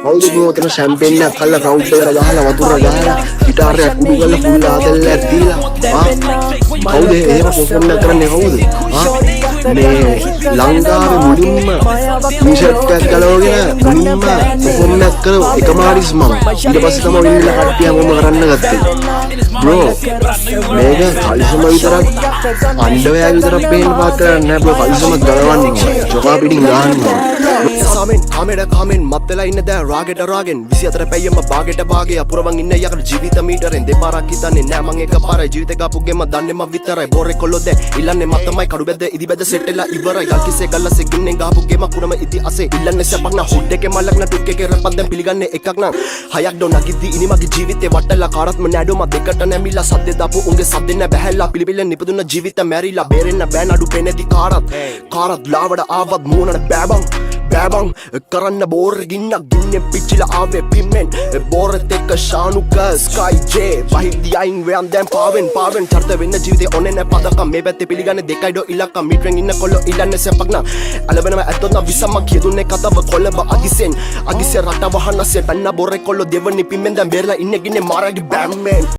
කවුද මොතන ෂැම්පේන් එකක් අල්ල රවුන්ඩ් එකට ගහලා වතුර ගහලා ගිටාර් එකක් උඩු කරලා ෆුල් ආතල්ලයක් දීලා කවුද එහෙම පොෆෝම් කරන්නේ කවුද මේ ලංකාවේ මුලින්ම ටී-ෂර්ට් එකක් ගලවගෙන මුලින්ම පොෆෝම් එකක් කරව එකම ආරිස් මම ඊට පස්සේ තමයි ඉන්න කට්ටිය හැමෝම කරන්න ගත්තේ බ්‍රෝ මේක කලිසම විතරක් අන්ඩර්වෙයා විතරක් පේන්න පාත් කරන්නේ නැහැ බ්‍රෝ කලිසම ගලවන්නේ ජොකා පිටින් ගහන්නේ සාමෙන් කාමෙන් මත්තලා ඉන්න දැන් රාගෙට රාගෙන් 24 පැයම බාගෙට බාගේ අපුරවන් ඉන්න යකට ජීවිත මීටරෙන් දෙපාරක් හිතන්නේ නෑ මං එකපාරයි ජීවිතේ ගාපුගෙම දන්නේ මම විතරයි බොරේ කොල්ලෝ දැන් ඉල්ලන්නේ මත්තමයි කඩු බෙද ඉදි බෙද සෙට් එලා ඉවරයි ගල් කිසේ ගල්ලසේ ගින්නෙන් ගාපුගෙම කුරම ඉති අසේ ඉල්ලන්නේ සපක් නා හුඩ් එකේ මලක් නා ටුක් එකේ රපක් දැන් පිළිගන්නේ එකක් නම් හයක් ඩො නගිද්දි ඉනි මගේ ජීවිතේ වටලා කාරත්ම නෑඩෝ මම දෙකට නැමිලා සද්දේ දාපු උන්ගේ සද්දේ නැ බැහැලා පිළිපිල්ලෙන් නිපදුන ජීවිත මැරිලා බේරෙන්න බෑ නඩු පෙනේදි කාරත් ලාවඩ ආවත් මූණට බෑබං කරන්න බෝර ගින්නක් ගින්නේ පිච්චිලා ආවේ පිම්මෙන් බෝරත් එක්ක ශානුක ස්කයි ජේ වහිද්දි අයින් වෙයන් දැන් පාවෙන් චර්ත වෙන්න ජීවිතේ ඔන්නේ නැ පදකම් මේ පැත්තේ පිළිගන්නේ දෙකයි ඩෝ ඉලක්කම් මිට්‍රෙන් ඉන්න කොල්ලෝ ඉල්ලන්නේ සැපක් නා අලබනම ඇත්තොත් නම් විසම කියදුන්නේ කතාව කොළඹ අගිසෙන් රට වහනසේ බන්න බෝරේ කොල්ලෝ දෙවනි පිම්මෙන් දැන් බේරලා ඉන්නේ ගින්නේ මාරගේ බෑම්මෙන්